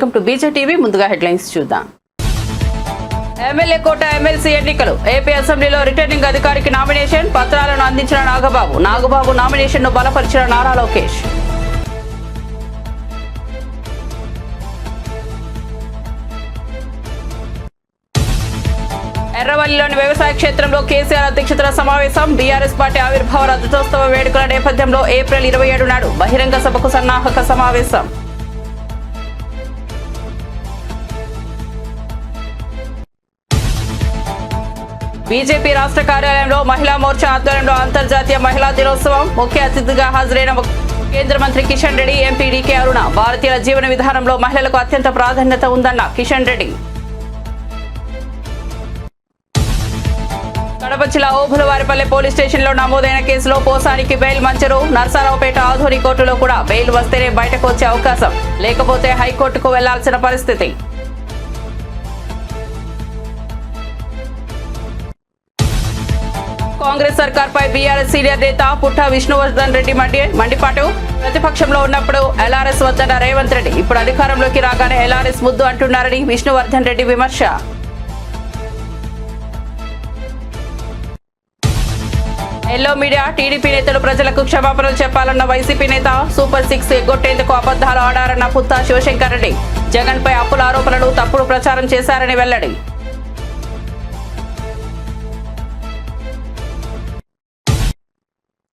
Welcome to BJ TV. ముందుగా headlines చూద్దాం. MLA కోట ఎమ్మెల్సీ ఎన్నికలు. ఏపీ అసెంబ్లీలో రిటర్నింగ్ అధికారికి నామినేషన్ పత్రాలను అందించిన నాగబాబు నామినేషన్ ను బలపరిచిన నారా లోకేష్. ఎర్రవల్లిలోని వ్యవసాయ క్షేత్రంలో కేసీఆర్ అధ్యక్షతన సమావేశం. బీఆర్ఎస్ పార్టీ ఆవిర్భావ రజతోత్సవ వేడుకల నేపథ్యంలో ఏప్రిల్ 27 నాడు బహిరంగ సభకు సన్నాహక సమావేశం. బీజేపీ రాష్ట్ర కార్యాలయంలో మహిళా మోర్చా ఆధ్వర్యంలో అంతర్జాతీయ మహిళా దినోత్సవం. ముఖ్య అతిథిగా హాజరైన కేంద్ర మంత్రి కిషన్ రెడ్డి, ఎంపీ డీకే అరుణ. భారతీయ జీవన విధానంలో మహిళలకు అత్యంత ప్రాధాన్యత ఉందన్న కిషన్ రెడ్డి. కడప జిల్లా ఓబులవారిపల్లె పోలీస్ స్టేషన్లో నమోదైన కేసులో పోసానికి బెయిల్ మంజూరు. నర్సారావుపేట ఆధునిక కోర్టులో కూడా బెయిల్ వస్తేనే బయటకు వచ్చే అవకాశం, లేకపోతే హైకోర్టుకు వెళ్లాల్సిన పరిస్థితి. కాంగ్రెస్ సర్కార్పై బీఆర్ఎస్ సీనియర్ నేత పుట్ట విష్ణువర్ధన్ రెడ్డి మండిపాటు. ప్రతిపక్షంలో ఉన్నప్పుడు ఎల్ఆర్ఎస్ వద్దన్న రేవంత్ రెడ్డి, ఇప్పుడు అధికారంలోకి రాగానే ఎల్ఆర్ఎస్ ముద్దు అంటున్నారని విష్ణువర్ధన్ రెడ్డి విమర్శ. ఎల్లో మీడియా టీడీపీ నేతలు ప్రజలకు క్షమాపణలు చెప్పాలన్న వైసీపీ నేత. సూపర్ 6 ఎగ్గొట్టేందుకు అబద్దాలు ఆడారన్న పుత్తా శివశంకర్ రెడ్డి. జగన్ పై అప్పుల ఆరోపణలు, తప్పుడు ప్రచారం చేశారని వెల్లడి.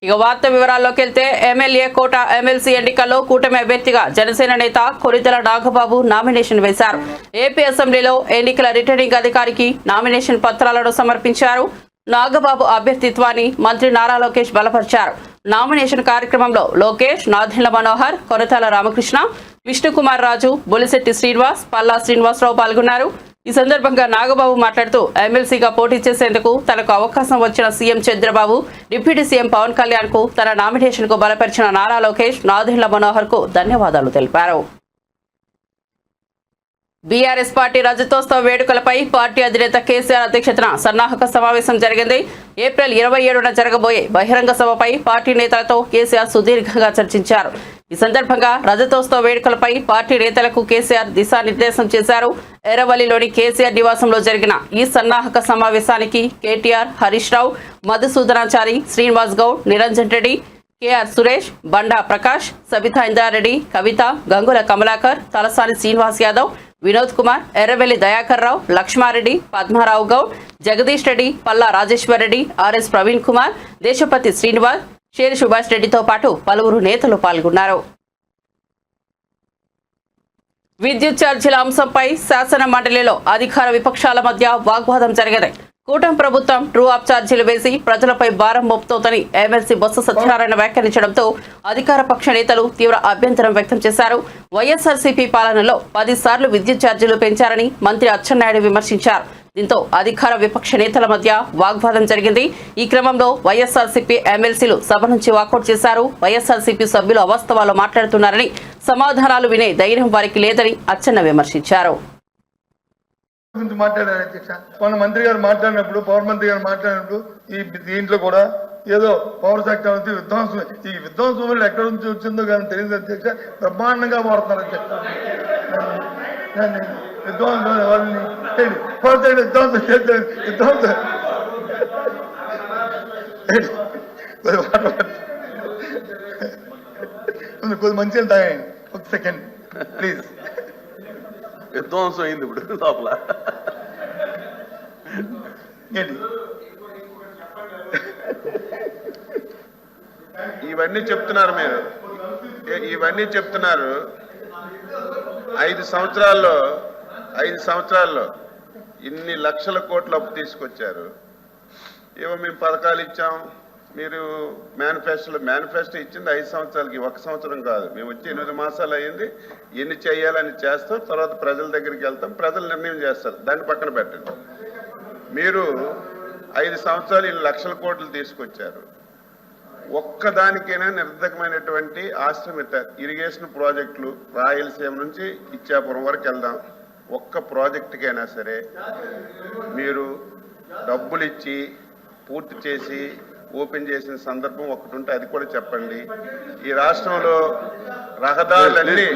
ఇక వార్త వివరాల్లోకి వెళ్తే ఎమ్మెల్యే కోట ఎమ్మెల్సీ ఎన్నికల్లో కూటమి అభ్యర్థిగా జనసేన నేత కొరితెల నాగబాబు నామినేషన్ వేశారు. ఏపీ అసెంబ్లీలో ఎన్నికల రిటర్నింగ్ అధికారికి నామినేషన్ పత్రాలను సమర్పించారు. నాగబాబు అభ్యర్థిత్వాన్ని మంత్రి నారా లోకేష్ బలపరిచారు. నామినేషన్ కార్యక్రమంలో లోకేష్, నాదెండ్ల మనోహర్, కొరటాల రామకృష్ణ, విష్ణుకుమార్ రాజు, బొలిశెట్టి శ్రీనివాస్, పల్లా శ్రీనివాసరావు పాల్గొన్నారు. ఈ సందర్భంగా నాగబాబు మాట్లాడుతూ ఎమ్మెల్సీగా పోటీ చేసేందుకు తనకు అవకాశం వచ్చిన CM Chandrababu, deputy CM Pawan Kalyan కు, తన నామినేషన్ కు బలపరిచిన నారా లోకేష్, నాదెండ్ల మనోహర్ కు ధన్యవాదాలు తెలిపారు. బీఆర్ఎస్ పార్టీ రజతోత్సవ వేడుకలపై పార్టీ అధినేత కేసీఆర్ అధ్యక్షతన సన్నాహక సమావేశం జరిగింది. ఏప్రిల్ 27న జరగబోయే బహిరంగ సభపై పార్టీ నేతలతో కేసీఆర్ సుదీర్ఘంగా చర్చించారు. ఈ సందర్భంగా రజతోత్సవ వేడుకలపై పార్టీ నేతలకు కేసీఆర్ దిశానిర్దేశం చేశారు. ఎర్రవల్లిలోని కేసీఆర్ నివాసంలో జరిగిన ఈ సన్నాహక సమావేశానికి కేటీఆర్, హరీష్ రావు, మధుసూదనాచారి, శ్రీనివాస్ గౌడ్, నిరంజన్ రెడ్డి, కేఆర్ సురేష్, బండా ప్రకాష్, సబితా ఇంద్రారెడ్డి, కవిత, గంగుల కమలాకర్, తలసాని శ్రీనివాస్ యాదవ్, వినోద్ కుమార్, ఎర్రవెల్లి దయాకర్ రావు, లక్ష్మారెడ్డి, పద్మారావు గౌడ్, జగదీష్ రెడ్డి, పల్లా రాజేశ్వర్ రెడ్డి, ఆర్ఎస్ ప్రవీణ్ కుమార్, దేశపతి శ్రీనివాస్, షేరి సుభాష్ రెడ్డితో పాటు పలువురు నేతలు పాల్గొన్నారు. విద్యుత్ ఛార్జీల అంశంపై శాసన మండలిలో అధికార విపక్షాల మధ్య వాగ్వాదం జరిగింది. కూటమి ప్రభుత్వం ట్రూ అప్ ఛార్జీలు వేసి ప్రజలపై భారం మోపుతోందని ఎమ్మెల్సీ బొత్స సత్యనారాయణ వ్యాఖ్యానించడంతో అధికార పక్ష నేతలు తీవ్ర అభ్యంతరం వ్యక్తం చేశారు. వైఎస్ఆర్సీపీ పాలనలో 10 సార్లు విద్యుత్ ఛార్జీలు పెంచారని మంత్రి అచ్చెన్నాయుడు విమర్శించారు. దీంతో అధికార విపక్ష నేతల మధ్య వాగ్వాదం జరిగింది. ఈ క్రమంలో వైఎస్ఆర్సీపీ ఎమ్మెల్సీలు సభ నుంచి వాకౌట్ చేశారు. వైఎస్ఆర్సీపీ సభ్యులు అవాస్తవాలు మాట్లాడుతున్నారని, సమాధానాలు వినే ధైర్యం వారికి లేదని అచ్చెన్న విమర్శించారు. గురించి మాట్లాడారు అధ్యక్ష. మన మంత్రి గారు మాట్లాడినప్పుడు, పవర్ మంత్రి గారు మాట్లాడినప్పుడు దీంట్లో కూడా ఏదో పవర్ సెక్టర్ నుంచి విధ్వంసం, ఈ విధ్వంసం ఎక్కడి నుంచి వచ్చిందో కానీ తెలియదు అధ్యక్ష. బ్రహ్మాండంగా వాడుతున్నారు అధ్యక్ష. విధ్వంసం వాళ్ళని విధ్వంసం చేస్తారు. విధ్వంసం కొద్ది మంచిగా తాగండి. ఒక సెకండ్ ప్లీజ్. విధ్వంసం అయింది ఇప్పుడు లోపల. ఇవన్నీ చెప్తున్నారు మీరు, ఇవన్నీ చెప్తున్నారు. 5 సంవత్సరాల్లో ఇన్ని లక్షల కోట్ల అప్పు తీసుకొచ్చారు. ఏవో మేము పథకాలు ఇచ్చాం, మీరు మేనిఫెస్టో ఇచ్చింది 5 సంవత్సరాలకి, 1 సంవత్సరం కాదు. మేము వచ్చి 8 మాసాలు అయ్యింది. ఎన్ని చేయాలని చేస్తాం, తర్వాత ప్రజల దగ్గరికి వెళ్తాం, ప్రజలు నిర్ణయం చేస్తారు. దాన్ని పక్కన పెట్టండి. మీరు 5 సంవత్సరాలు ఇన్ని లక్షల కోట్లు తీసుకొచ్చారు. ఒక్కదానికైనా నిర్ధకమైనటువంటి ఆశ్రమిత ఇరిగేషన్ ప్రాజెక్టులు రాయలసీమ నుంచి ఇచ్చాపురం వరకు వెళ్దాం. ఒక్క ప్రాజెక్టుకైనా సరే మీరు డబ్బులు ఇచ్చి పూర్తి చేసి ఓపెన్ చేసిన సందర్భం ఒకటి ఉంటే అది కూడా చెప్పండి. ఈ రాష్ట్రంలో రహదారులన్నీ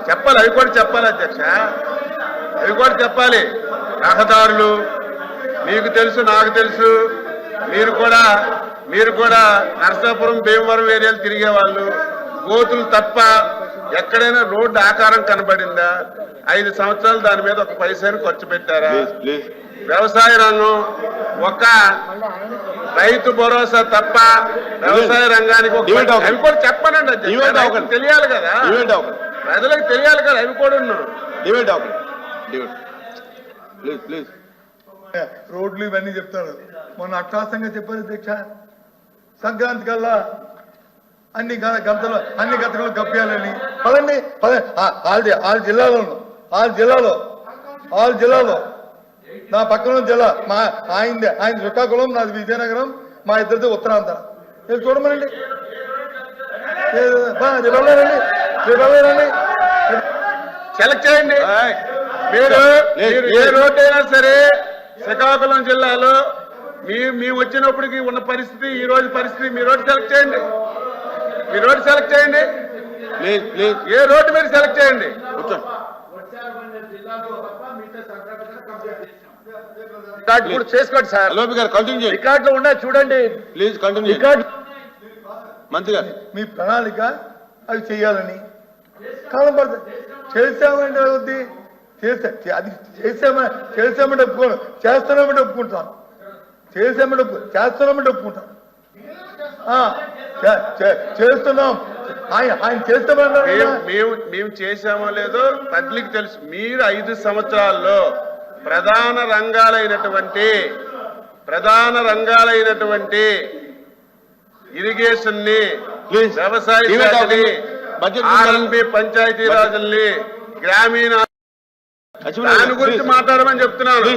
చెప్పాలి, అవి కూడా చెప్పాలి అధ్యక్ష, అవి కూడా చెప్పాలి. రహదారులు మీకు తెలుసు, నాకు తెలుసు, మీరు కూడా నరసాపురం భీమవరం ఏరియాలు తిరిగేవాళ్ళు. గోతులు తప్ప ఎక్కడైనా రోడ్డు ఆకారం కనబడిందా? 5 సంవత్సరాలు దాని మీద ఒక పైసను ఖర్చు పెట్టారా? వ్యవసాయ రంగం ఒక రైతు భరోసా తప్ప వ్యవసాయ రంగానికి అవి కూడా చెప్పనండి, తెలియాలి కదా, ప్రజలకు తెలియాలి కదా, అవి కూడా రోడ్లు ఇవన్నీ చెప్తారు. మొన్న అట్టాసంగా చెప్పారు అధ్యక్ష, సంక్రాంతి కల్లా అన్ని గతలు కప్పియాలని. పదండి ఆరు జిల్లాలో నా పక్కన జిల్లా ఆయన శ్రీకాకుళం, నాది విజయనగరం, మా ఇద్దరిది ఉత్తరాంధ్ర. చూడమనండి, రండి సెలెక్ట్ చేయండి. మీరు ఏ రోడ్డు అయినా సరే శ్రీకాకుళం జిల్లాలో మీ వచ్చినప్పటికి ఉన్న పరిస్థితి, ఈ రోజు పరిస్థితి, మీ రోడ్డు సెలెక్ట్ చేయండి. ఏ రోడ్డు మీరు సెలెక్ట్ చేయండి. చేసుకోండి సార్, రికార్డులో ఉన్నాయి చూడండి. Please continue. మంత్రి గారు మీ ప్రణాళిక అవి చెయ్యాలని కాలం పడుతుంది. చేసామంటే అవుద్ది, అది చేసామంటే ఒప్పుకోను, చేస్తున్నామంటే ఒప్పుకుంటాను, చేస్తున్నామంటే ఒప్పుకుంటాను. చేస్తున్నాం, ఆయన చేస్తామన్నారు. మేము చేసామో లేదో పబ్లిక్ తెలుసు. మీరు 5 సంవత్సరాల్లో ప్రధాన రంగాలైనటువంటి ఇరిగేషన్ ని, వ్యవసాయ పంచాయతీ రాజుల్ని, గ్రామీణ దాని గురించి మాట్లాడమని చెప్తున్నాను.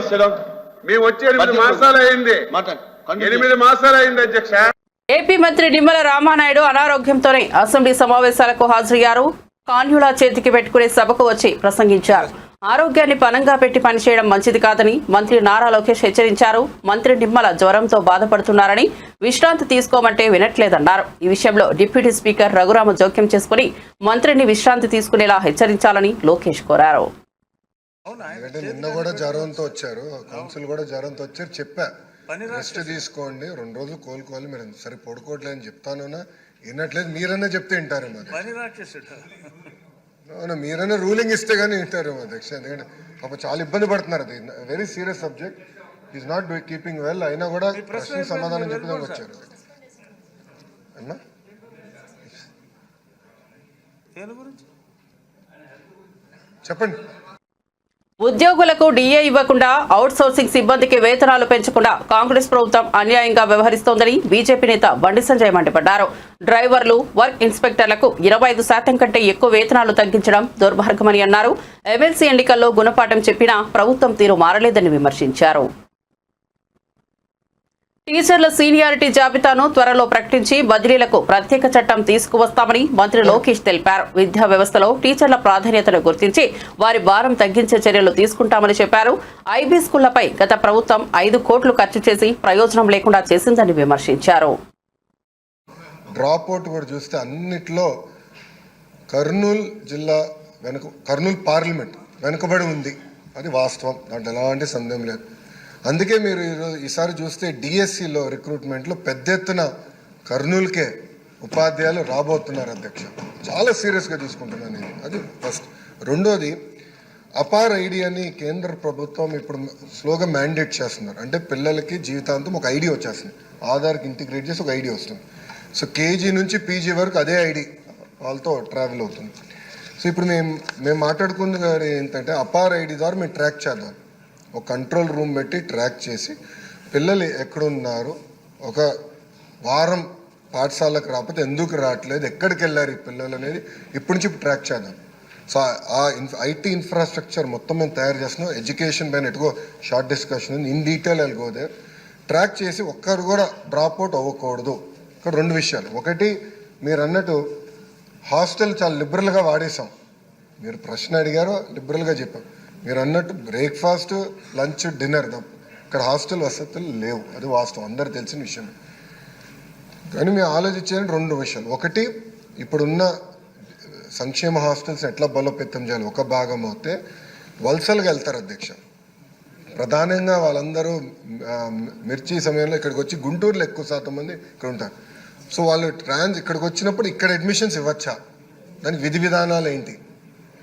మేము వచ్చి 8 మాసాలు అయింది, 8 మాసాలు అయింది అధ్యక్ష. ఏపీ మంత్రి నిమ్మల రామానాయుడు అనారోగ్యంతోనే అసెంబ్లీ సమావేశాలకు హాజరయ్యారు. కాన్యులా చేతికి పెట్టుకునే సభకు వచ్చి ప్రసంగించారు. ఆరోగ్యాన్ని పనంగా పెట్టి పనిచేయడం మంచిది కాదని మంత్రి నారా లోకేష్ హెచ్చరించారు. మంత్రి నిమ్మల జ్వరంతో బాధపడుతున్నారని, విశ్రాంతి తీసుకోమంటే వినట్లేదన్నారు. ఈ విషయంలో డిప్యూటీ స్పీకర్ రఘురామ జోక్యం చేసుకుని మంత్రిని విశ్రాంతి తీసుకునేలా హెచ్చరించాలని లోకేష్ కోరారు. నిన్న కూడా జ్వరంతో వచ్చారు, కౌన్సిల్ కూడా జ్వరంతో వచ్చారు. చెప్పా రెస్ట్ తీసుకోండి, 2 రోజులు కోలుకోవాలి, మీరు సరే పడుకోవట్లేదని చెప్తాను, వినట్లేదు. మీరన్నా చెప్తే వింటారేమో, మీరన్నా రూలింగ్ ఇస్తే గానీ వింటారేమో అధ్యక్ష. ఎందుకంటే పాప చాలా ఇబ్బంది పడుతున్నారు. అది very serious subject, is not keeping well. అయినా కూడా ప్రశ్న సమాధానం చెప్పడానికి వచ్చారు. అన్నా చెప్పండి. ఉద్యోగులకు డిఏ ఇవ్వకుండా అవుట్ సోర్సింగ్ సిబ్బందికి వేతనాలు పెంచకుండా కాంగ్రెస్ ప్రభుత్వం అన్యాయంగా వ్యవహరిస్తోందని బీజేపీ నేత బండి సంజయ్ మండిపడ్డారు. డ్రైవర్లు, వర్క్ ఇన్స్పెక్టర్లకు 25% కంటే ఎక్కువ వేతనాలు తగ్గించడం దుర్మార్గమని అన్నారు. ఎమ్మెల్సీ ఎన్నికల్లో గుణపాఠం చెప్పినా ప్రభుత్వం తీరు మారలేదని విమర్శించారు. టీచర్ల సీనియారిటీ జాబితాను త్వరలో ప్రకటించి బదిలీలకు ప్రత్యేక చట్టం తీసుకువస్తామని మంత్రి లోకేష్ తెలిపారు. విద్యా వ్యవస్థలో టీచర్ల ప్రాధాన్యతను గుర్తించి వారి భారం తగ్గించే చర్యలు తీసుకుంటామని చెప్పారు. ఐబీ స్కూళ్లపై గత ప్రభుత్వం 5 కోట్లు ఖర్చు చేసి ప్రయోజనం లేకుండా చేసిందని విమర్శించారు. డ్రాప్ అవుట్ కూడా చూస్తే అన్నిట్లో కర్నూలు జిల్లా కర్నూలు పార్లమెంట్ వెనుకబడి ఉంది, అది వాస్తవం, దాంట్లో ఎలాంటి సందేహం లేదు. అందుకే మీరు ఈసారి చూస్తే డిఎస్సిలో రిక్రూట్మెంట్లో పెద్ద ఎత్తున కర్నూలుకే ఉపాధ్యాయులు రాబోతున్నారు అధ్యక్ష. చాలా సీరియస్గా తీసుకుంటున్నాను నేను, అది ఫస్ట్. రెండోది, అపార్ ఐడి అని కేంద్ర ప్రభుత్వం ఇప్పుడు స్లోగా మ్యాండేట్ చేస్తున్నారు. అంటే పిల్లలకి జీవితాంతం ఒక ఐడి వచ్చేస్తుంది, ఆధార్కి ఇంటిగ్రేట్ చేసి ఒక ఐడి వస్తుంది. సో కేజీ నుంచి పీజీ వరకు అదే ఐడి వాళ్ళతో ట్రావెల్ అవుతుంది. సో ఇప్పుడు మేము మాట్లాడుకున్నది ఏంటంటే అపార్ ఐడి ద్వారా మేము ట్రాక్ చేద్దాం, ఒక కంట్రోల్ రూమ్ పెట్టి ట్రాక్ చేసి పిల్లలు ఎక్కడున్నారు, ఒక వారం పాఠశాలకు రాకపోతే ఎందుకు రావట్లేదు, ఎక్కడికి వెళ్ళారు ఈ పిల్లలు అనేది ఇప్పటి నుంచి ట్రాక్ చేద్దాం. సో ఆ ఐటీ ఇన్ఫ్రాస్ట్రక్చర్ మొత్తం మేము తయారు చేస్తున్నాం. ఎడ్యుకేషన్ పైన ఎటుకో షార్ట్ డిస్కషన్ ఇన్ డీటెయిల్ వెళ్ళిపోతే ట్రాక్ చేసి ఒక్కరు కూడా డ్రాప్ అవుట్ అవ్వకూడదు. ఇక్కడ 2 విషయాలు. ఒకటి, మీరు అన్నట్టు హాస్టల్ చాలా లిబరల్గా వాడేసాం. మీరు ప్రశ్న అడిగారో లిబరల్గా చెప్పాం. మీరు అన్నట్టు బ్రేక్ఫాస్ట్, లంచ్, డిన్నర్ ఇక్కడ హాస్టల్ వసతులు లేవు, అది వాస్తవం, అందరు తెలిసిన విషయం. కానీ మేము ఆలోచించేది రెండు విషయాలు. ఒకటి, ఇప్పుడున్న సంక్షేమ హాస్టల్స్ ఎట్లా బలోపేతం చేయాలి. ఒక భాగం అయితే వలసలుగా వెళ్తారు అధ్యక్ష. ప్రధానంగా వాళ్ళందరూ మిర్చి సమయంలో ఇక్కడికి వచ్చి గుంటూరులో ఎక్కువ శాతం మంది ఇక్కడ ఉంటారు. సో వాళ్ళు ఇక్కడికి వచ్చినప్పుడు ఇక్కడ అడ్మిషన్స్ ఇవ్వచ్చా, దానికి విధి విధానాలు ఏంటి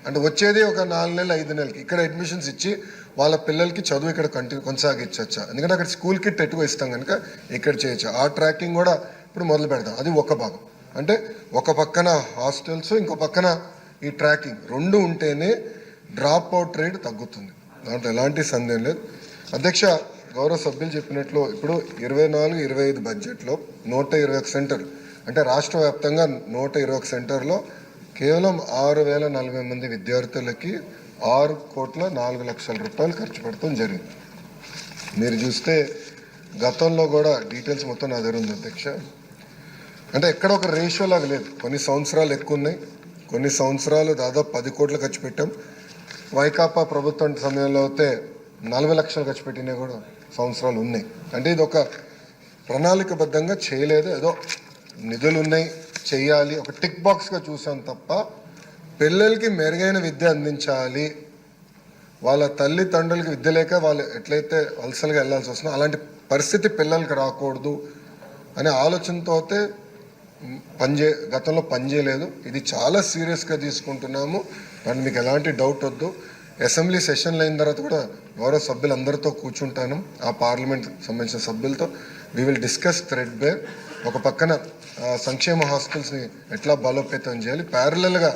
అంటే వచ్చేది ఒక 4 నెలలు 5 నెలలకి ఇక్కడ అడ్మిషన్స్ ఇచ్చి వాళ్ళ పిల్లలకి చదువు ఇక్కడ కొనసాగించవచ్చా. ఎందుకంటే అక్కడ స్కూల్ కిట్ ఎట్టుకు ఇస్తాం కనుక ఇక్కడ చేయొచ్చు. ఆ ట్రాకింగ్ కూడా ఇప్పుడు మొదలు పెడతాం. అది ఒక భాగం. అంటే ఒక పక్కన హాస్టల్స్, ఇంకో పక్కన ఈ ట్రాకింగ్ రెండు ఉంటేనే డ్రాప్ అవుట్ రేట్ తగ్గుతుంది. దాంట్లో ఎలాంటి సందేహం లేదు అధ్యక్ష. గౌరవ సభ్యులు చెప్పినట్లు ఇప్పుడు 24-25 బడ్జెట్లో 121 సెంటర్ అంటే రాష్ట్ర వ్యాప్తంగా 121 సెంటర్లో కేవలం 6,040 మంది విద్యార్థులకి 6,04,00,000 రూపాయలు ఖర్చు పెడతాం జరిగింది. మీరు చూస్తే గతంలో కూడా డీటెయిల్స్ మొత్తం నా దగ్గర ఉంది అధ్యక్ష. అంటే ఎక్కడ ఒక రేషియో లాగా లేదు. కొన్ని సంవత్సరాలు ఎక్కువ ఉన్నాయి, కొన్ని సంవత్సరాలు దాదాపు 10 కోట్లు ఖర్చు పెట్టాం. వైకాపా ప్రభుత్వం సమయంలో అయితే 40 లక్షలు ఖర్చు పెట్టినవి కూడా సంవత్సరాలు ఉన్నాయి. అంటే ఇది ఒక ప్రణాళికబద్ధంగా చేయలేదు, ఏదో నిధులు ఉన్నాయి చెయ్యాలి ఒక టిక్ బాక్స్గా చూసాం తప్ప పిల్లలకి మెరుగైన విద్య అందించాలి, వాళ్ళ తల్లిదండ్రులకి విద్య లేక వాళ్ళు ఎట్లయితే వలసలుగా వెళ్ళాల్సి వస్తుందో అలాంటి పరిస్థితి పిల్లలకి రాకూడదు అనే ఆలోచనతో అయితే గతంలో పనిచేయలేదు. ఇది చాలా సీరియస్గా తీసుకుంటున్నాము. దాన్ని మీకు ఎలాంటి డౌట్ వద్దు. అసెంబ్లీ సెషన్లు అయిన తర్వాత కూడా గౌరవ సభ్యులందరితో కూర్చుంటాను, ఆ పార్లమెంట్ సంబంధించిన సభ్యులతో. We will discuss threadbare. ఒక పక్కన సంక్షేమ హాస్టల్స్ని ఎట్లా బలోపేతం చేయాలి, ప్యారలల్గా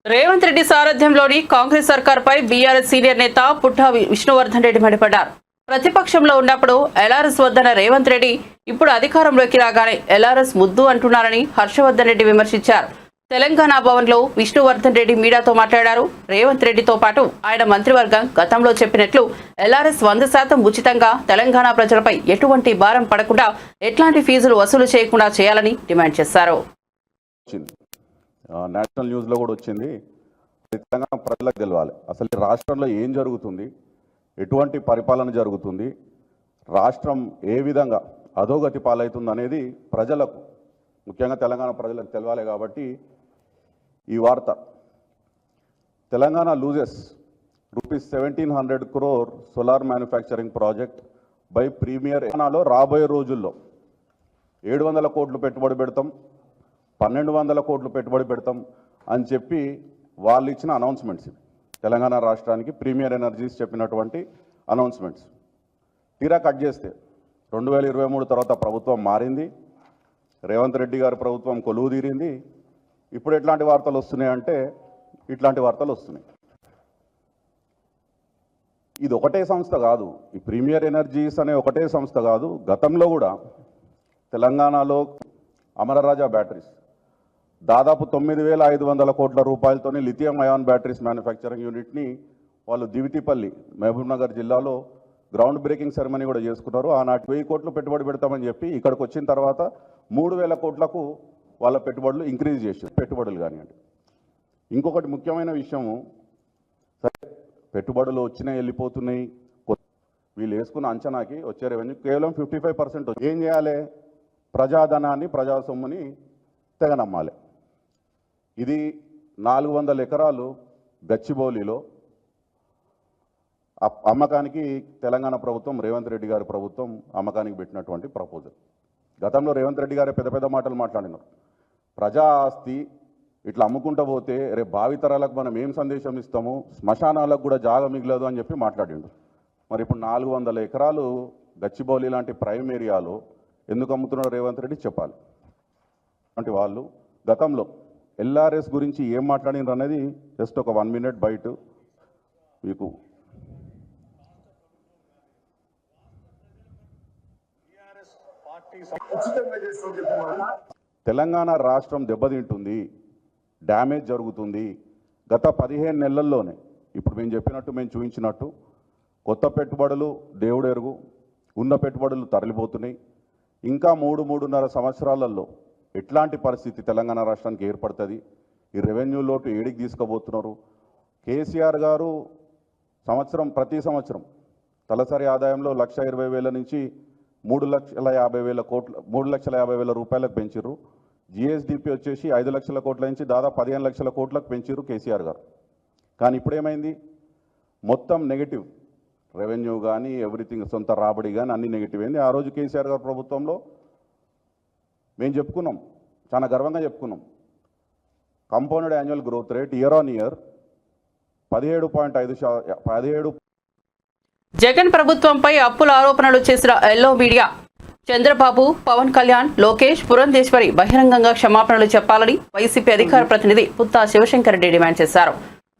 రేవంత్ రెడ్డి సారథ్యంలోని కాంగ్రెస్ సర్కార్పై బీఆర్ఎస్ సీనియర్ నేత పుట్టా విష్ణువర్ధన్ రెడ్డి మండిపడ్డారు. ప్రతిపక్షంలో ఉన్నప్పుడు ఎల్ఆర్ఎస్ వద్దన్న రేవంత్ రెడ్డి ఇప్పుడు అధికారంలోకి రాగానే ఎల్ఆర్ఎస్ ముద్దు అంటున్నారని హర్షవర్ధన్ రెడ్డి విమర్శించారు. తెలంగాణ భవన్లో విష్ణువర్ధన్ రెడ్డి మీడియాతో మాట్లాడారు. రేవంత్ రెడ్డితో పాటు ఆయన మంత్రివర్గం గతంలో చెప్పినట్లు ఎల్ఆర్ఎస్ 100% ఉచితంగా తెలంగాణ ప్రజలపై ఎటువంటి భారం పడకుండా ఎట్లాంటి ఫీజులు వసూలు చేయకుండా చేయాలని డిమాండ్ చేశారు. నేషనల్ న్యూస్లో కూడా వచ్చింది. తెలంగాణ ప్రజలకు తెలవాలి అసలు రాష్ట్రంలో ఏం జరుగుతుంది, ఎటువంటి పరిపాలన జరుగుతుంది, రాష్ట్రం ఏ విధంగా అధోగతి పాలవుతుంది అనేది ప్రజలకు, ముఖ్యంగా తెలంగాణ ప్రజలకు తెలవాలి. కాబట్టి ఈ వార్త, Telangana loses ₹1,700 crore solar manufacturing project by Premier. తెలంగాణలో రాబోయే రోజుల్లో 700 కోట్లు పెట్టుబడి పెడతాం, 1,200 కోట్లు పెట్టుబడి పెడతాం అని చెప్పి వాళ్ళు ఇచ్చిన అనౌన్స్మెంట్స్. తెలంగాణ రాష్ట్రానికి ప్రీమియర్ ఎనర్జీస్ చెప్పినటువంటి అనౌన్స్మెంట్స్ తీరా కట్ చేస్తే 2023 తర్వాత ప్రభుత్వం మారింది, రేవంత్ రెడ్డి గారి ప్రభుత్వం కొలువు తీరింది. ఇప్పుడు ఎట్లాంటి వార్తలు వస్తున్నాయంటే ఇట్లాంటి వార్తలు వస్తున్నాయి. ఇది ఒకటే సంస్థ కాదు, ఈ ప్రీమియర్ ఎనర్జీస్ అనే ఒకటే సంస్థ కాదు. గతంలో కూడా తెలంగాణలో అమరరాజా బ్యాటరీస్ దాదాపు 9,500 కోట్ల రూపాయలతోని లిథియం అయాన్ బ్యాటరీస్ మ్యానుఫ్యాక్చరింగ్ యూనిట్ని వాళ్ళు దివిటిపల్లి మహబూబ్నగర్ జిల్లాలో గ్రౌండ్ బ్రేకింగ్ సెరమనీ కూడా చేసుకున్నారు. ఆనాటి 1000 కోట్లు పెట్టుబడి పెడతామని చెప్పి ఇక్కడికి వచ్చిన తర్వాత 3,000 కోట్లకు వాళ్ళ పెట్టుబడులు ఇంక్రీజ్ చేశారు. పెట్టుబడులు కానివ్వండి. ఇంకొకటి ముఖ్యమైన విషయము, సరే పెట్టుబడులు వచ్చినాయి వెళ్ళిపోతున్నాయి, వీళ్ళు వేసుకున్న అంచనాకి వచ్చే రెవెన్యూ కేవలం 55%. ఏం చేయాలి? ప్రజాధనాన్ని ప్రజా సొమ్ముని తెగనమ్మాలి. ఇది 400 ఎకరాలు గచ్చిబౌలిలో అమ్మకానికి తెలంగాణ ప్రభుత్వం, రేవంత్ రెడ్డి గారి ప్రభుత్వం అమ్మకానికి పెట్టినటువంటి ప్రపోజల్. గతంలో రేవంత్ రెడ్డి గారే పెద్ద పెద్ద మాటలు మాట్లాడినారు. ప్రజా ఆస్తి ఇట్లా అమ్ముకుంటూ పోతే రేపు భావితరాలకు మనం ఏం సందేశం ఇస్తాము, శ్మశానాలకు కూడా జాగా మిగలదు అని చెప్పి మాట్లాడిండు. మరి ఇప్పుడు 400 ఎకరాలు గచ్చిబౌలి లాంటి ప్రైమ్ ఏరియాలో ఎందుకు అమ్ముతున్నారో రేవంత్ రెడ్డి చెప్పాలి. అంటే వాళ్ళు గతంలో ఎల్ఆర్ఎస్ గురించి ఏం మాట్లాడినారు అనేది జస్ట్ ఒక 1 minute బయట మీకు. తెలంగాణ రాష్ట్రం దెబ్బతింటుంది, డ్యామేజ్ జరుగుతుంది. గత 15 నెలల్లోనే ఇప్పుడు మేము చెప్పినట్టు, మేము చూపించినట్టు కొత్త పెట్టుబడులు దేవుడు ఎరుగు, ఉన్న పెట్టుబడులు తరలిపోతున్నాయి. ఇంకా 3-3.5 సంవత్సరాలలో ఎట్లాంటి పరిస్థితి తెలంగాణ రాష్ట్రానికి ఏర్పడుతుంది? ఈ రెవెన్యూ లోటు ఏడికి తీసుకుపోతున్నారు? కేసీఆర్ గారు ప్రతి సంవత్సరం తలసరి ఆదాయంలో 1,20,000 నుంచి 3,50,000 రూపాయలకు పెంచిర్రు. జిఎస్డిపి వచ్చేసి 5 లక్షల కోట్ల నుంచి దాదాపు 15 లక్షల కోట్లకు పెంచిర్రు కేసీఆర్ గారు. కానీ ఇప్పుడు ఏమైంది? మొత్తం నెగిటివ్. రెవెన్యూ కానీ ఎవ్రీథింగ్, సొంత రాబడి కానీ అన్ని నెగిటివ్ అయింది. ఆ రోజు కేసీఆర్ గారు ప్రభుత్వంలో మేము చెప్పుకున్నాం, చాలా గర్వంగా చెప్పుకున్నాం, compounded annual growth rate year on year 17.5. Jagan ప్రభుత్వంపై అప్పుల ఆరోపణలు చేసిన ఎల్లో మీడియా చంద్రబాబు, పవన్ కళ్యాణ్, లోకేష్, పురంధేశ్వరి బహిరంగంగా క్షమాపణలు చెప్పాలని వైసీపీ అధికార ప్రతినిధి పుత్తా శివశంకర్ రెడ్డి డిమాండ్ చేశారు.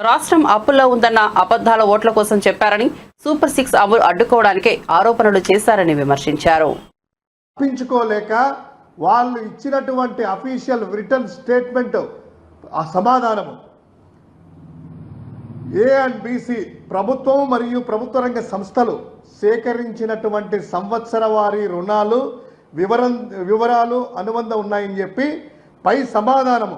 రాష్ట్రం అప్పుల్లో ఉందన్న అబద్ధాల ఓట్ల కోసం చెప్పారని, సూపర్ 6 అమలు అడ్డుకోవడానికే ఆరోపణలు చేశారని విమర్శించారు. తప్పించుకోలేక వాళ్ళు ఇచ్చినటువంటి అఫీషియల్ రిటర్న్ స్టేట్మెంట్ ఆ సమాధానము ఏ అండ్ బీసీ ప్రభుత్వం మరియు ప్రభుత్వ రంగ సంస్థలు సేకరించినటువంటి సంవత్సర వారీ రుణాలు వివరాలు అనుబంధం ఉన్నాయని చెప్పి పై సమాధానము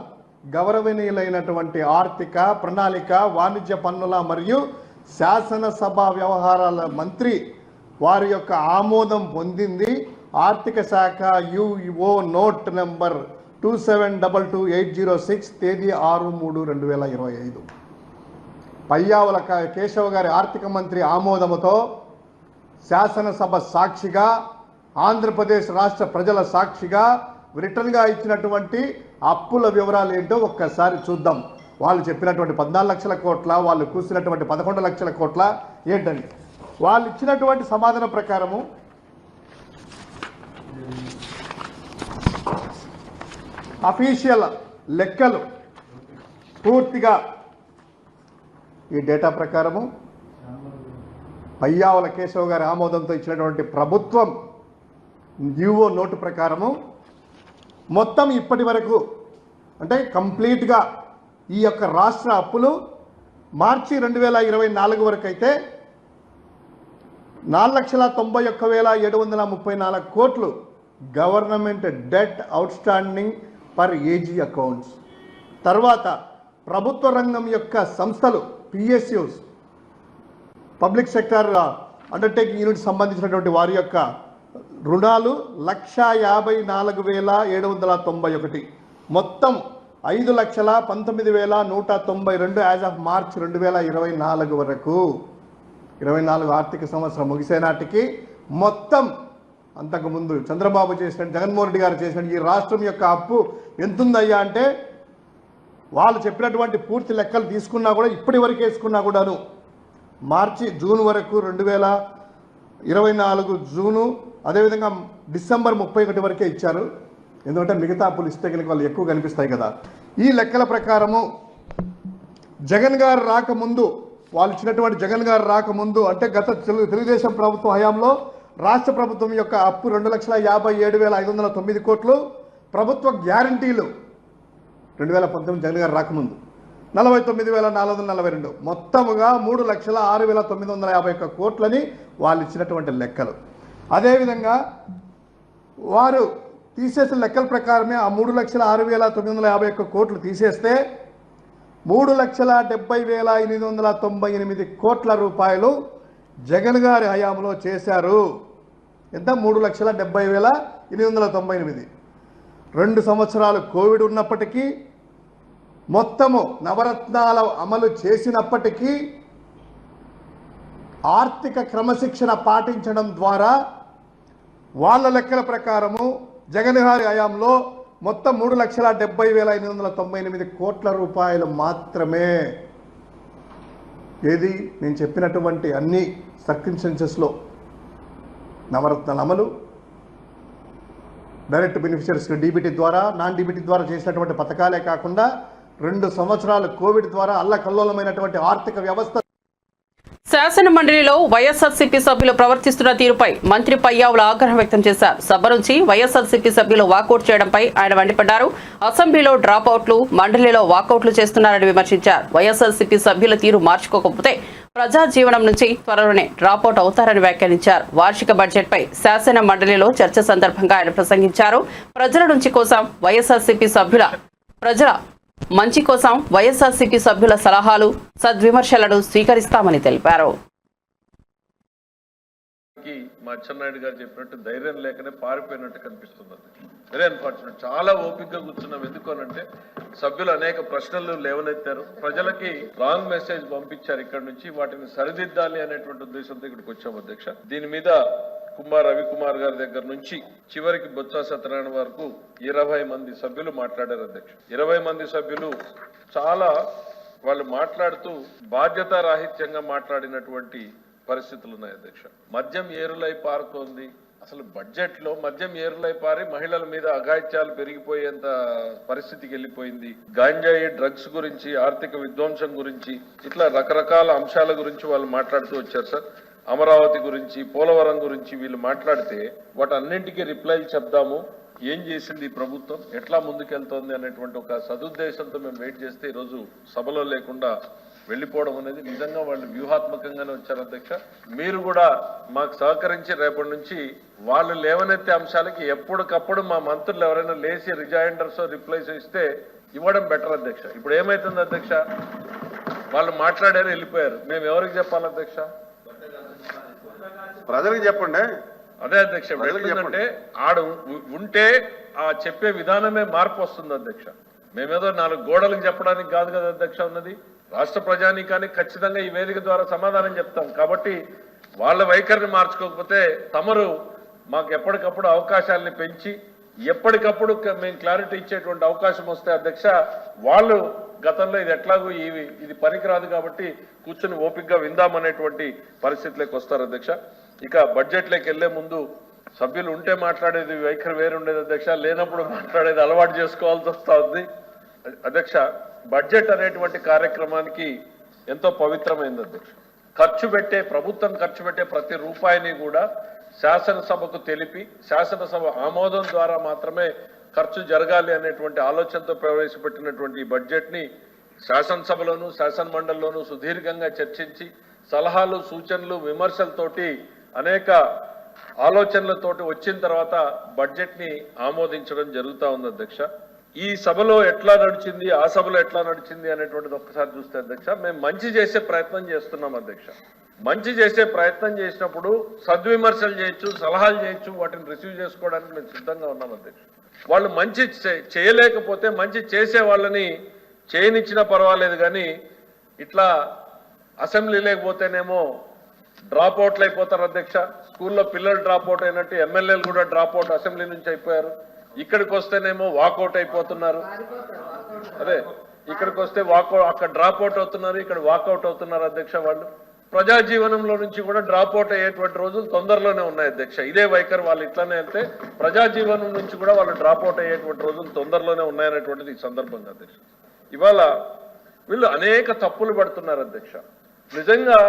గౌరవనీయులైనటువంటి ఆర్థిక ప్రణాళిక వాణిజ్య పన్నుల మరియు శాసనసభ వ్యవహారాల మంత్రి వారి యొక్క ఆమోదం పొందింది. ఆర్థిక శాఖ యుఓ నోట్ నెంబర్ 2722-806 తేదీ 6/3/2025 పయ్యావుల కేశవ గారి ఆర్థిక మంత్రి ఆమోదముతో శాసనసభ సాక్షిగా ఆంధ్రప్రదేశ్ రాష్ట్ర ప్రజల సాక్షిగా రిటర్న్గా ఇచ్చినటువంటి అప్పుల వివరాలు ఏంటో ఒక్కసారి చూద్దాం. వాళ్ళు చెప్పినటువంటి 14 లక్షల కోట్ల, వాళ్ళు కూర్చున్నటువంటి 11 లక్షల కోట్ల ఏంటని వాళ్ళు ఇచ్చినటువంటి సమాధానం ప్రకారము అఫీషియల్ లెక్కలు పూర్తిగా ఈ డేటా ప్రకారము పయ్యావుల కేశవ గారి ఆమోదంతో ఇచ్చినటువంటి ప్రభుత్వం యుఓ నోటు ప్రకారము మొత్తం ఇప్పటి వరకు అంటే కంప్లీట్గా ఈ యొక్క రాష్ట్ర అప్పులు మార్చి 2024 వరకు అయితే 4,91,734 కోట్లు government debt outstanding per AG accounts. తర్వాత ప్రభుత్వ రంగం యొక్క సంస్థలు PSUs public sector undertaking unit సంబంధించినటువంటి వారి యొక్క రుణాలు 1,54,791 మొత్తం 5,19,192 యాజ్ ఆఫ్ మార్చ్ 2024 వరకు 24 ఆర్థిక సంవత్సరం ముగిసే నాటికి మొత్తం అంతకుముందు చంద్రబాబు చేసిన జగన్మోహన్ రెడ్డి గారు చేసిన ఈ రాష్ట్రం యొక్క అప్పు ఎంతుందయ్యా అంటే వాళ్ళు చెప్పినటువంటి పూర్తి లెక్కలు తీసుకున్నా కూడా ఇప్పటి వరకు వేసుకున్నా కూడాను జూన్ వరకు 2024 జూను, అదేవిధంగా డిసెంబర్ 31 వరకే ఇచ్చారు. ఎందుకంటే మిగతా అప్పులు ఇస్తే కనుక వాళ్ళు ఎక్కువ కనిపిస్తాయి కదా. ఈ లెక్కల ప్రకారము జగన్ గారు రాకముందు వాళ్ళు ఇచ్చినటువంటి జగన్ గారు రాకముందు అంటే గత తెలుగుదేశం ప్రభుత్వ హయాంలో రాష్ట్ర ప్రభుత్వం యొక్క అప్పు 2,57,509 కోట్లు, ప్రభుత్వ గ్యారంటీలు 2019 జగన్ గారు రాకముందు 49,442 మొత్తముగా 3,06,951 కోట్లని వాళ్ళు ఇచ్చినటువంటి లెక్కలు. అదేవిధంగా వారు తీసేసిన లెక్కల ప్రకారమే ఆ 3,06,951 కోట్లు తీసేస్తే 3,70,898 కోట్ల రూపాయలు జగన్ గారి హయాంలో చేశారు. ఎంత? 3,70,898. 2 సంవత్సరాలు కోవిడ్ ఉన్నప్పటికీ మొత్తము నవరత్నాల అమలు చేసినప్పటికీ ఆర్థిక క్రమశిక్షణ పాటించడం ద్వారా వాళ్ళ లెక్కల ప్రకారము జగన్ గారి హయాంలో మొత్తం 3,70,898 కోట్ల రూపాయలు మాత్రమే. ఏది నేను చెప్పినటువంటి అన్ని సర్కమ్స్టెన్సెస్లో నవరత్నాల అమలు, డైరెక్ట్ బెనిఫిషరీస్కి డీబీటీ ద్వారా, నాన్ డీబీటీ ద్వారా చేసినటువంటి పథకాలే కాకుండా 2 సంవత్సరాలు కోవిడ్ ద్వారా అల్లకల్లోలమైనటువంటి ఆర్థిక వ్యవస్థ. శాసన మండలిలో వైఎస్ఆర్సీపీ సభ్యులు ప్రవర్తిస్తున్న తీరుపై మంత్రి పయ్యావుల ఆగ్రహం వ్యక్తం చేశారు. సభ నుంచి వైఎస్ఆర్సీపీ సభ్యులు వాకౌట్ చేయడంపై ఆయన మండిపడ్డారు. అసెంబ్లీలో డ్రాపౌట్లు, మండలిలో వాకౌట్లు చేస్తున్నారని విమర్శించారు. వైఎస్ఆర్సీపీ సభ్యుల తీరు మార్చుకోకపోతే ప్రజా జీవనం నుంచి త్వరలోనే డ్రాపౌట్ అవుతారని వ్యాఖ్యానించారు. వార్షిక బడ్జెట్పై శాసన మండలిలో చర్చ సందర్భంగా ఆయన ప్రసంగించారు. ప్రజల నుంచి కోసం ప్రజల మంచి కోసం వైఎస్ఆర్సీపీ సభ్యుల సలహాలు, సద్విమర్శలను స్వీకరిస్తామని తెలిపారు. మా అచ్చెన్నాయుడు గారు చెప్పినట్టు ధైర్యం లేకనే పారిపోయినట్టు కనిపిస్తుంది. Very unfortunate. చాలా ఓపికగా కూర్చున్నాం. ఎందుకనంటే సభ్యులు అనేక ప్రశ్నలు లేవనెత్తారు, ప్రజలకి రాంగ్ మెసేజ్ పంపించారు. ఇక్కడ నుంచి వాటిని సరిదిద్దాలి అనేటువంటి ఉద్దేశంతో ఇక్కడికి వచ్చాం అధ్యక్ష. దీని మీద రవికుమార్ గారి దగ్గర నుంచి చివరికి బొత్స సత్యనారాయణ వరకు 20 మంది సభ్యులు మాట్లాడారు అధ్యక్ష. 20 మంది సభ్యులు చాలా వాళ్ళు మాట్లాడుతూ బాధ్యత రాహిత్యంగా మాట్లాడినటువంటి పరిస్థితులు ఉన్నాయి అధ్యక్ష. మద్యం ఏరులై పారుతోంది. అసలు బడ్జెట్ లో మద్యం ఏరులై పారి మహిళల మీద అఘాయిత్యాలు పెరిగిపోయేంత పరిస్థితికి వెళ్ళిపోయింది. గాంజాయి, డ్రగ్స్ గురించి, ఆర్థిక విధ్వంసం గురించి, ఇట్లా రకరకాల అంశాల గురించి వాళ్ళు మాట్లాడుతూ వచ్చారు సార్. అమరావతి గురించి, పోలవరం గురించి వీళ్ళు మాట్లాడితే వాటన్నింటికీ రిప్లైలు చెప్దాము, ఏం చేసింది ఈ ప్రభుత్వం, ఎట్లా ముందుకెళ్తోంది అనేటువంటి ఒక సదుద్దేశంతో మేము వెయిట్ చేస్తే ఈరోజు సభలో లేకుండా వెళ్ళిపోవడం అనేది నిజంగా వాళ్ళు వ్యూహాత్మకంగానే వచ్చారు అధ్యక్ష. మీరు కూడా మాకు సహకరించి రేపటి నుంచి వాళ్ళు లేవనెత్తే అంశాలకి ఎప్పటికప్పుడు మా మంత్రులు ఎవరైనా లేచి రిజైండర్స్ రిప్లైస్ ఇస్తే ఇవ్వడం బెటర్ అధ్యక్ష. ఇప్పుడు ఏమైతుంది అధ్యక్ష, వాళ్ళు మాట్లాడారు, వెళ్ళిపోయారు. మేము ఎవరికి చెప్పాలి అధ్యక్ష? ప్రజలకు చెప్పండి. అదే అధ్యక్ష, వెళ్తుందంటే ఆడు ఉంటే ఆ చెప్పే విధానమే మార్పు వస్తుంది అధ్యక్ష. మేమేదో 4 గోడలకు చెప్పడానికి కాదు కదా అధ్యక్ష ఉన్నది. రాష్ట్ర ప్రజానీకానికి ఖచ్చితంగా ఈ వేదిక ద్వారా సమాధానం చెప్తాం. కాబట్టి వాళ్ళ వైఖరిని మార్చుకోకపోతే తమరు మాకు ఎప్పటికప్పుడు అవకాశాలని పెంచి ఎప్పటికప్పుడు మేము క్లారిటీ ఇచ్చేటువంటి అవకాశం వస్తే అధ్యక్ష, వాళ్ళు గతంలో ఇది ఎట్లాగూ ఇది పనికిరాదు కాబట్టి కూర్చొని ఓపికగా విందామనేటువంటి పరిస్థితిలోకి వస్తారు అధ్యక్ష. ఇక బడ్జెట్లోకి వెళ్లే ముందు సభ్యులు ఉంటే మాట్లాడేది వైఖరి వేరుండేది అధ్యక్ష, లేనప్పుడు మాట్లాడేది అలవాటు చేసుకోవాల్సి వస్తా ఉంది అధ్యక్ష. బడ్జెట్ అనేటువంటి కార్యక్రమానికి ఎంతో పవిత్రమైంది అధ్యక్ష. ప్రభుత్వం ఖర్చు పెట్టే ప్రతి రూపాయిని కూడా శాసనసభకు తెలిపి శాసనసభ ఆమోదం ద్వారా మాత్రమే ఖర్చు జరగాలి అనేటువంటి ఆలోచనతో ప్రవేశపెట్టినటువంటి ఈ బడ్జెట్ ని శాసనసభలోను శాసన మండలిలోను సుదీర్ఘంగా చర్చించి సలహాలు, సూచనలు, విమర్శలతోటి అనేక ఆలోచనలతోటి వచ్చిన తర్వాత బడ్జెట్ ని ఆమోదించడం జరుగుతూ ఉంది అధ్యక్ష. ఈ సభలో ఎట్లా నడిచింది, ఆ సభలో ఎట్లా నడిచింది అనేటువంటిది ఒక్కసారి చూస్తే అధ్యక్ష, మేము మంచి చేసే ప్రయత్నం చేస్తున్నాం అధ్యక్ష. మంచి చేసే ప్రయత్నం చేసినప్పుడు సద్విమర్శలు చేయొచ్చు, సలహాలు చేయొచ్చు, వాటిని రిసీవ్ చేసుకోవడానికి మేము సిద్ధంగా ఉన్నాం అధ్యక్ష. వాళ్ళు మంచి చేయలేకపోతే మంచి చేసే వాళ్ళని చేయనిచ్చినా పర్వాలేదు, కానీ ఇట్లా అసెంబ్లీ లేకపోతేనేమో డ్రాప్ అవుట్లు అయిపోతారు అధ్యక్ష. స్కూల్లో పిల్లలు డ్రాప్ అవుట్ అయినట్టు ఎమ్మెల్యేలు కూడా డ్రాప్ అవుట్ అసెంబ్లీ నుంచి అయిపోయారు. ఇక్కడికి వస్తేనేమో వాకౌట్ అయిపోతున్నారు. అదే ఇక్కడికి వస్తే అక్కడ డ్రాప్ అవుట్ అవుతున్నారు, ఇక్కడ వాకౌట్ అవుతున్నారు అధ్యక్ష. వాళ్ళు ప్రజా జీవనంలో నుంచి కూడా డ్రాప్ అవుట్ అయ్యేటువంటి రోజులు తొందరలోనే ఉన్నాయి అధ్యక్ష. ఇదే వైఖరి వాళ్ళు ఇట్లానే వెళ్తే ప్రజా జీవనం నుంచి కూడా వాళ్ళు డ్రాప్ అవుట్ అయ్యేటువంటి రోజులు తొందరలోనే ఉన్నాయనేటువంటిది ఈ సందర్భంగా అధ్యక్ష. ఇవాళ వీళ్ళు అనేక తప్పులు పడుతున్నారు అధ్యక్ష. నిజంగా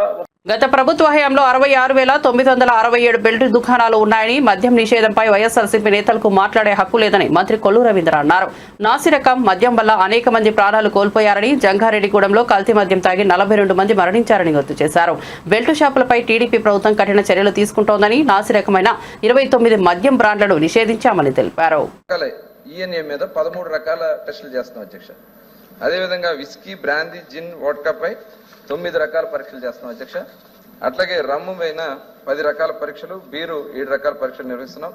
గత ప్రభుత్వ హయాంలో 66,967 బెల్ట్ దుకాణాలు ఉన్నాయని, మద్యం నిషేధంపై వైఎస్ఆర్సీపీ నేతలకు మాట్లాడే హక్కు లేదని మంత్రి కొల్లు రవీంద్ర అన్నారు. నాసిరకం మద్యం వల్ల అనేక మంది ప్రాణాలు కోల్పోయారని, జంగారెడ్డిగూడెంలో కల్తీ మద్యం తాగి 42 మంది మరణించారని గుర్తు చేశారు. బెల్ట్ షాపులపై టీడీపీ ప్రభుత్వం కఠిన చర్యలు తీసుకుంటోందని, నాసిరకమైన 29 మద్యం బ్రాండ్లను నిషేధించామని తెలిపారు. ఈఎన్ఏ మీద 13 రకాల టెస్టులు చేస్తున్నాం అధ్యక్ష. అదేవిధంగా విస్కీ, బ్రాందీ, జిన్, వోడ్కాపై 9 రకాల పరీక్షలు చేస్తున్నాం అధ్యక్ష. అట్లాగే రమ్ము పైన 10 రకాల పరీక్షలు, బీరు 7 రకాల పరీక్షలు నిర్వహిస్తున్నాం.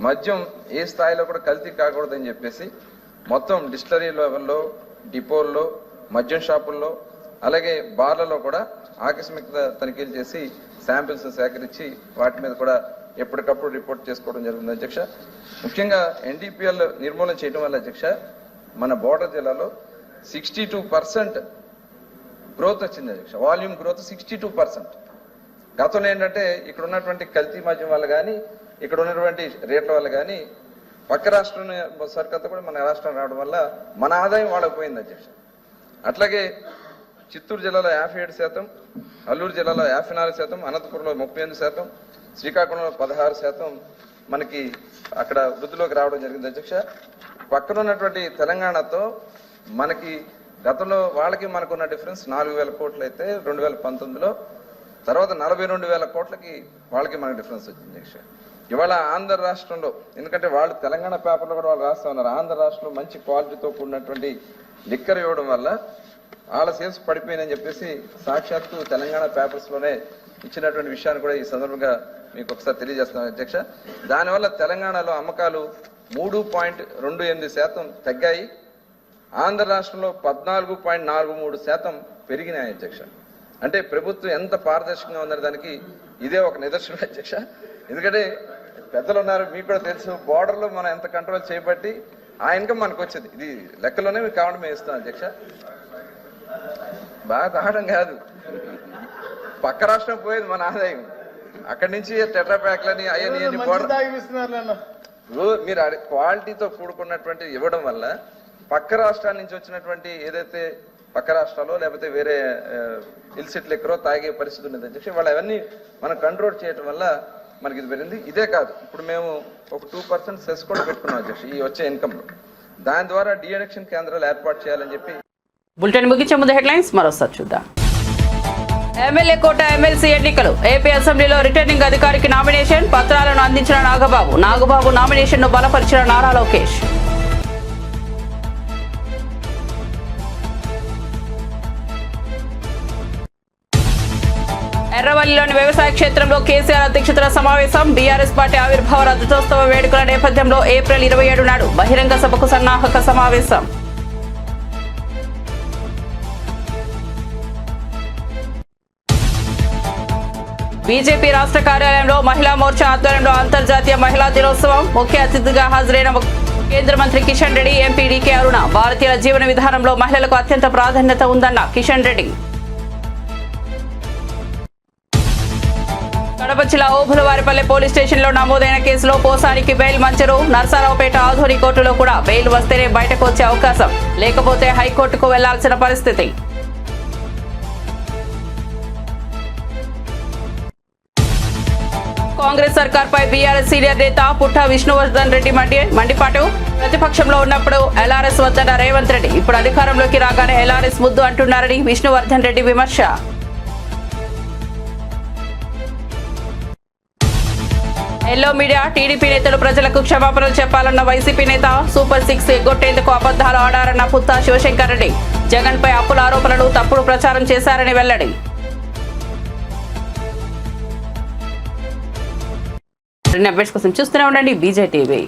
మద్యం ఏ స్థాయిలో కూడా కల్తీ కాకూడదని చెప్పేసి మొత్తం డిస్టిలరీ లెవెల్లో, డిపోల్లో, మద్యం షాపుల్లో, అలాగే బార్లలో కూడా ఆకస్మిక తనిఖీలు చేసి శాంపిల్స్ సేకరించి వాటి మీద కూడా ఎప్పటికప్పుడు రిపోర్ట్ చేసుకోవడం జరుగుతుంది అధ్యక్ష. ముఖ్యంగా ఎన్డీపీఎల్ నిర్మూలన చేయడం వల్ల అధ్యక్ష మన బోర్డర్ జిల్లాలో 62% గ్రోత్ వచ్చింది అధ్యక్ష. Volume growth 62%. గతంలో ఏంటంటే ఇక్కడ ఉన్నటువంటి కల్తీ మద్యం వల్ల కానీ, ఇక్కడ ఉన్నటువంటి రేట్ల వల్ల కానీ పక్క రాష్ట్రం సరికంతా కూడా మన రాష్ట్రం రావడం వల్ల మన ఆదాయం వాళ్ళకి పోయింది అధ్యక్ష. అట్లాగే చిత్తూరు జిల్లాలో 57%, అల్లూరు జిల్లాలో 54%, అనంతపురంలో 38%, శ్రీకాకుళంలో 16% మనకి అక్కడ వృద్ధిలోకి రావడం జరిగింది అధ్యక్ష. పక్కన ఉన్నటువంటి తెలంగాణతో మనకి గతంలో వాళ్ళకి మనకున్న డిఫరెన్స్ 4,000 కోట్లు అయితే 2019లో, తర్వాత 42,000 కోట్లకి వాళ్ళకి మనకి డిఫరెన్స్ వచ్చింది అధ్యక్ష. ఇవాళ ఆంధ్ర రాష్ట్రంలో, ఎందుకంటే వాళ్ళు తెలంగాణ పేపర్లో కూడా వాళ్ళు రాస్తా ఉన్నారు, ఆంధ్ర రాష్ట్రంలో మంచి క్వాలిటీతో కూడినటువంటి లిక్కర్ ఇవ్వడం వల్ల వాళ్ళ సేల్స్ పడిపోయినాయని చెప్పేసి సాక్షాత్తు తెలంగాణ పేపర్స్లోనే ఇచ్చినటువంటి విషయాన్ని కూడా ఈ సందర్భంగా మీకు ఒకసారి తెలియజేస్తున్నాను అధ్యక్ష. దానివల్ల తెలంగాణలో అమ్మకాలు 3.28% తగ్గాయి. ఆంధ్ర రాష్ట్రంలో 14.43% పెరిగినాయి అధ్యక్ష. అంటే ప్రభుత్వం ఎంత పారదర్శకంగా ఉందనే దానికి ఇదే ఒక నిదర్శనం అధ్యక్ష. ఎందుకంటే పెద్దలు ఉన్నారు, మీకు కూడా తెలుసు, బోర్డర్లో మనం ఎంత కంట్రోల్ చేయబట్టి ఆ ఇన్కమ్ మనకు వచ్చింది. ఇది లెక్కలోనే మీకు కావడం మేము ఇస్తాం అధ్యక్ష. బాగా తాగడం కాదు, పక్క రాష్ట్రం పోయేది మన ఆదాయం. అక్కడి నుంచి టెట్రా ప్యాక్లని అవన్నీ మీరు క్వాలిటీతో కూడుకున్నటువంటి ఇవ్వడం వల్ల పక్క రాష్ట్రాల నుంచి వచ్చినటువంటి ఏదైతే పక్క రాష్ట్రాల్లో లేకపోతే వేరే ఇల్సిట్ లెక్కరో తాగే పరిస్థితి ఉన్నది అధ్యక్ష. వాళ్ళు అవన్నీ మనం కంట్రోల్ చేయడం వల్ల మనకి ఇది పెరిగింది. ఇదే కాదు, ఇప్పుడు మేము ఒక 2% సెస్ కూడా పెట్టుకున్నాం అధ్యక్ష ఈ వచ్చే ఇన్కమ్లో. దాని ద్వారా డిఅడిక్షన్ కేంద్రాలు ఏర్పాటు చేయాలని చెప్పి. బులెటిన్ ముగించే ముందు హెడ్లైన్స్ మరోసారి చూద్దాం. ఎమ్మెల్యే కోట ఎమ్మెల్సీ ఎన్నికలు. ఏపీ అసెంబ్లీలో రిటర్నింగ్ అధికారికి నామినేషన్ పత్రాలను అందించిన నాగబాబు నామినేషన్ ను బలపరిచిన నారా లోకేష్. ఎర్రవల్లిలోని వ్యవసాయ క్షేత్రంలో కేసీఆర్ అధ్యక్షతన సమావేశం. బీఆర్ఎస్ పార్టీ ఆవిర్భావ రజతోత్సవ వేడుకల నేపథ్యంలో ఏప్రిల్ 27 నాడు బహిరంగ సభకు సన్నాహక సమావేశం. బీజేపీ రాష్ట్ర కార్యాలయంలో మహిళా మోర్చా ఆధ్వర్యంలో అంతర్జాతీయ మహిళా దినోత్సవం. ముఖ్య అతిథిగా హాజరైన కేంద్ర మంత్రి కిషన్ రెడ్డి, ఎంపీ డీకే అరుణ. భారతీయ జీవన విధానంలో మహిళలకు అత్యంత ప్రాధాన్యత ఉందన్న కిషన్ రెడ్డి. కడప జిల్లా ఓబులవారిపల్లె పోలీస్ స్టేషన్లో నమోదైన కేసులో పోసానికి బెయిల్ మంజూరు. నర్సారావుపేట ఆధుని కోర్టులో కూడా బెయిల్ వస్తేనే బయటకు వచ్చే అవకాశం, లేకపోతే హైకోర్టుకు వెళ్లాల్సిన పరిస్థితి. కాంగ్రెస్ సర్కార్పై బీఆర్ఎస్ సీనియర్ నేత పుట్ట విష్ణువర్ధన్ రెడ్డి మండిపాటు. ప్రతిపక్షంలో ఉన్నప్పుడు ఎల్ఆర్ఎస్ వద్దన్న రేవంత్ రెడ్డి, ఇప్పుడు అధికారంలోకి రాగానే ఎల్ఆర్ఎస్ ముద్దు అంటున్నారని విష్ణువర్ధన్ రెడ్డి విమర్శ. Yellow media. టీడీపీ నేతలు ప్రజలకు క్షమాపణలు చెప్పాలన్న వైసీపీ నేత. సూపర్ 6 ఎగ్గొట్టేందుకు అబద్దాలు ఆడారన్న పుత్తా శివశంకర్ రెడ్డి. జగన్ పై అప్పుల ఆరోపణలు, తప్పుడు ప్రచారం చేశారని వెల్లడి. అప్డేట్స్ కోసం చూస్తూనే ఉండండి బీజే టీవీ.